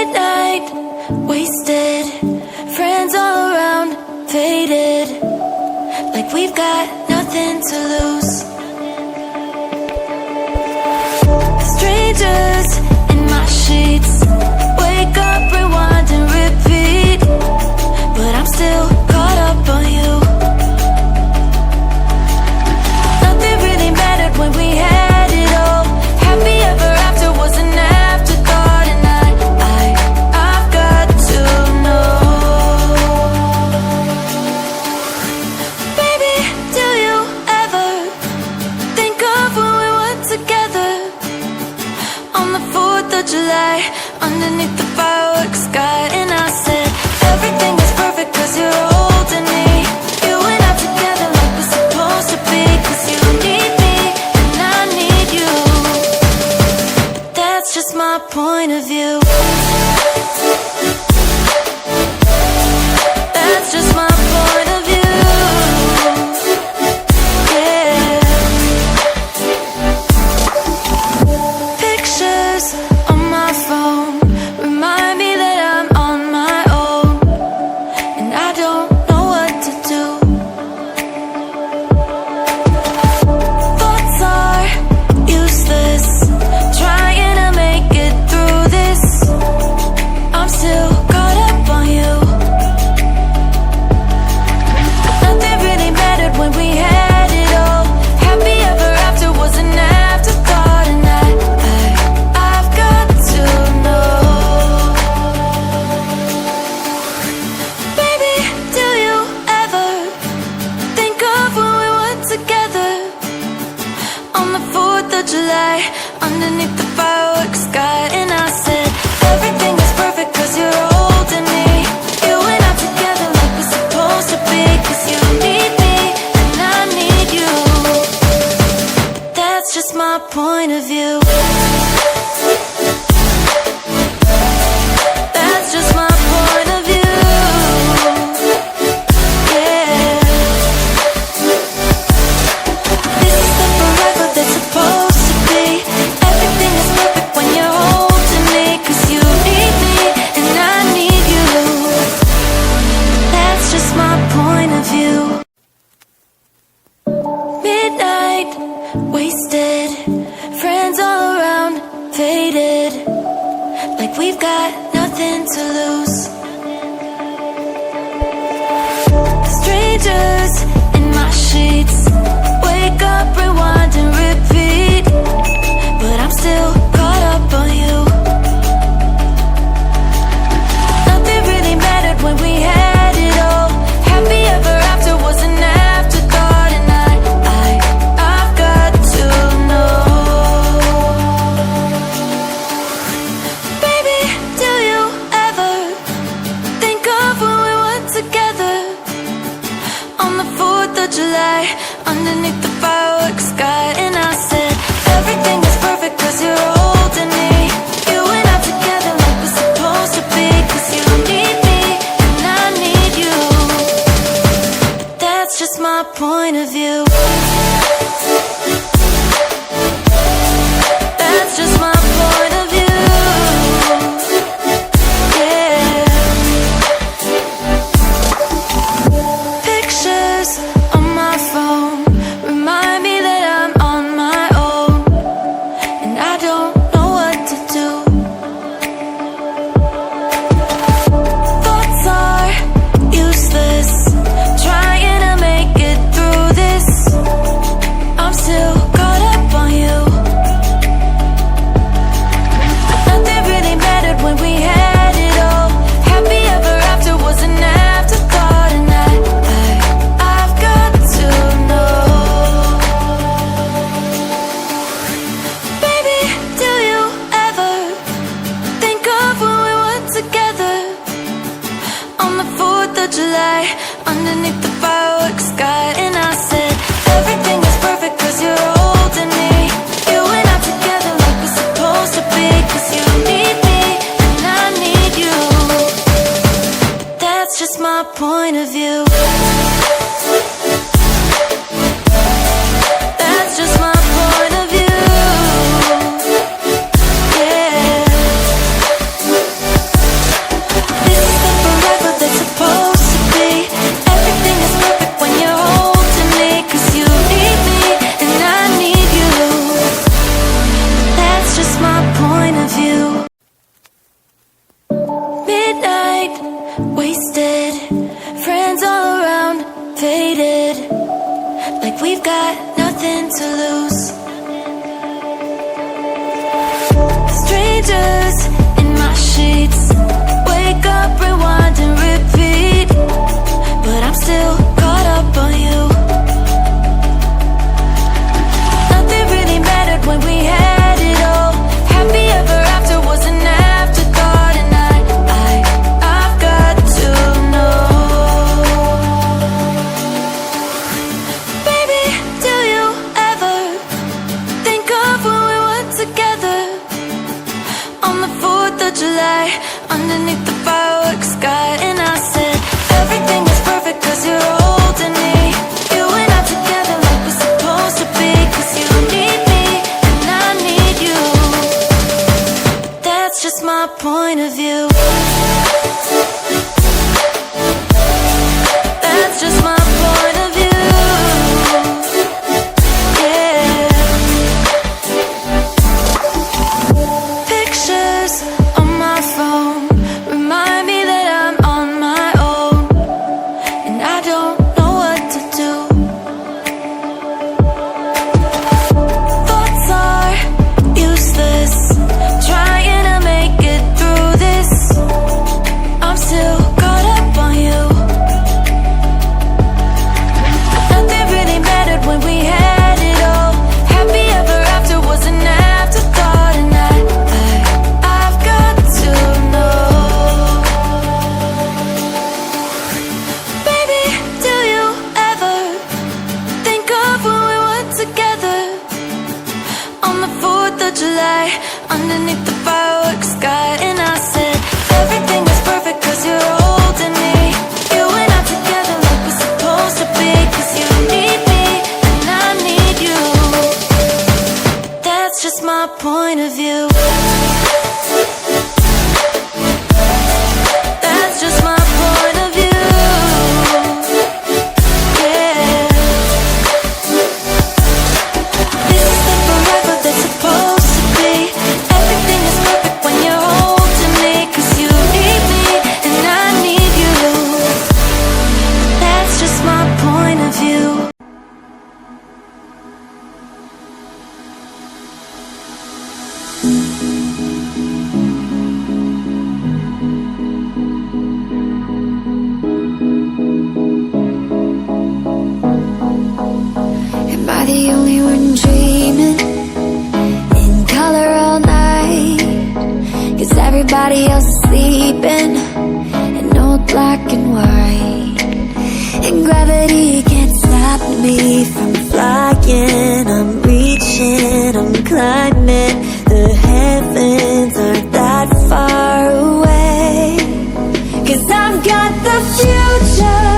Midnight, wasted, friends all around, faded, like we've got nothing to lose. Strangers in my sheets, wake up, rewind and repeat, but I'm still caught up on you. Nothing really mattered when we had it all. Happy ever after was an afterthought, and I've got to know. Baby, do you ever think of when we were together on the 4th of July, underneath the fireworks sky? And I said, everything is perfect cause you're holding me. You and I together like we're supposed to be, cause you need me and I need you. That's just my point of view. That's just my point of view. Yeah. Pictures on my phone remind me that I'm on my own, and I don't know what to do. Thoughts are useless, trying to make it through this. I'm still caught up on you. Nothing really mattered when we had it all. Happy ever after was an afterthought, and I've got to know. Baby, do you ever think of when we were together on the 4th of July, underneath the fireworks sky? And I said, everything is perfect cause you're holding me. You and I together like we're supposed to be, cause you need me and I need you. That's just my point of view. That's just my point of view. Yeah. This is the forever that's supposed to be. Everything is perfect when you're holding me, cause you need me and I need you. That's just my point of view. Midnight, wasted, friends all around, faded, like we've got nothing to lose. Strangers in my sheets, wake up, rewind and repeat, but I'm still caught up on you. Nothing really mattered when we had it all. Happy ever after was an afterthought, and I've got to know. Baby, do you ever think of when we were together on the 4th of July, underneath the fireworks sky? And I said, everything is perfect cause you're holding me. You and I together like we're supposed to be, cause you need me and I need you. That's just my point of view. That's just my point of view. Yeah. Pictures on my phone remind me that I'm on my own, and I don't know what to do. Thoughts are useless, trying to make it through this. I'm still caught up on you. Nothing really mattered when we had it all. Happy ever after was an afterthought, and I've got to know. Baby, do you ever think of when we were together on the 4th of July, underneath the fireworks sky? And I said, everything is perfect cause you're holding me. You and I together like we're supposed to be, cause you need me and I need you. That's just my point of view. That's just my point of view. Yeah. we've got nothing to lose. Strangers in my sheets, wake up, rewind and repeat, but I'm still caught up on you. Nothing really mattered when we had it all. Happy ever after was an afterthought, and I've got to know. Baby, do you ever think of when we were together on the 4th of July, underneath the fireworks sky? And I said, everything is perfect cause you're holding me. You and I together like we're supposed to be, cause you need me and I need you. But that's just my point of view. That's just my point of view. Yeah. Pictures on my phone remind me that I'm on my own, and I don't know what to do. Thoughts are useless, trying to make it through this. I'm still caught up on you. Nothing really mattered when we had it all. Happy ever after was an afterthought, and I've got to know. Baby, do you ever think of when we were together on the 4th of July, underneath the fireworks sky? And I said, everything is perfect cause you're holding me. You and I together like we're supposed to be, cause you need me and I need you. But that's just my point of view. That's just my point of view. Yeah. This is the forever that's supposed to be. Everything is perfect when you're holding me, cause you need me and I need you. That's just my point of view. Am I the only one dreaming in color all night? Cause everybody else is sleeping in old black and white, and gravity can't stop me from flying. I'm reaching, I'm climbing. The heavens aren't that far away, cause I've got the future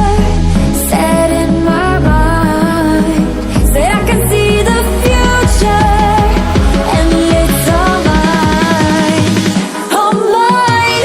set in my mind. Said I can see the future, and it's all mine, all mine.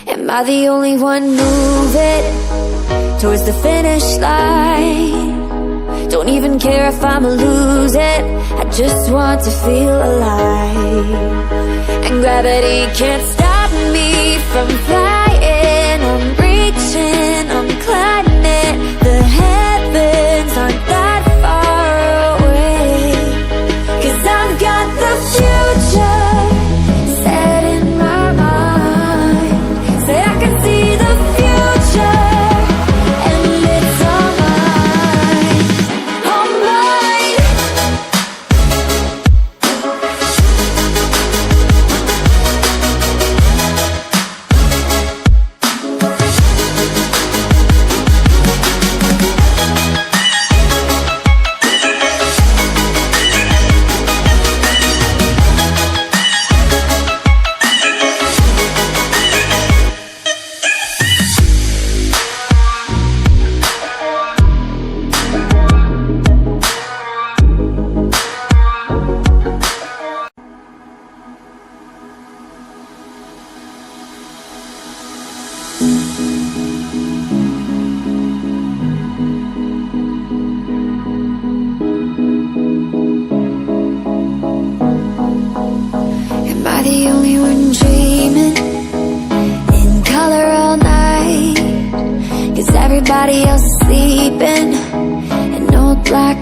Am I the only one moving towards the finish line? Don't even care if I'ma lose it, I just want to feel alive. And gravity can't stop me from flying. I'm reaching, I'm climbing. The heavens aren't that far away, cause I've got the future set in my mind. Say I can see the future, and it's all mine, all mine.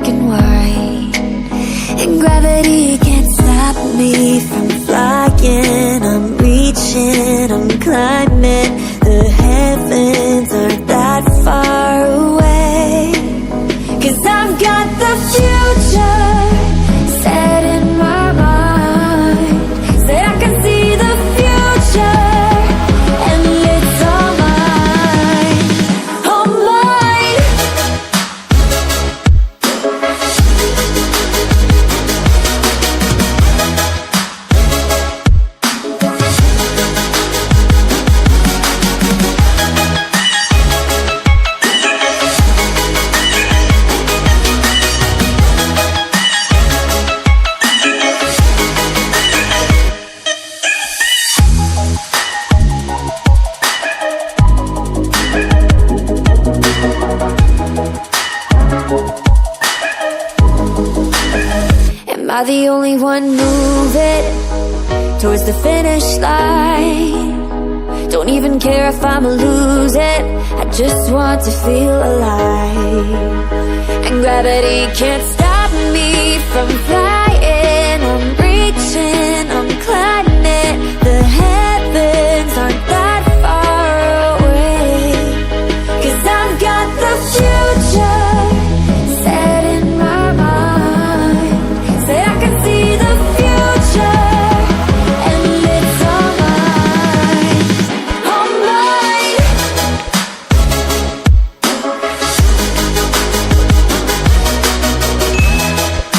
and white, and gravity can't stop me from flying. I'm reaching, I'm climbing. The heavens aren't that far away, 'cause I've got the future set in my mind. Said I can see the future, and it's all mine, all mine. Am I the only one moving towards the finish line? Don't even care if I'ma lose it, I just want to feel alive. And gravity can't stop me from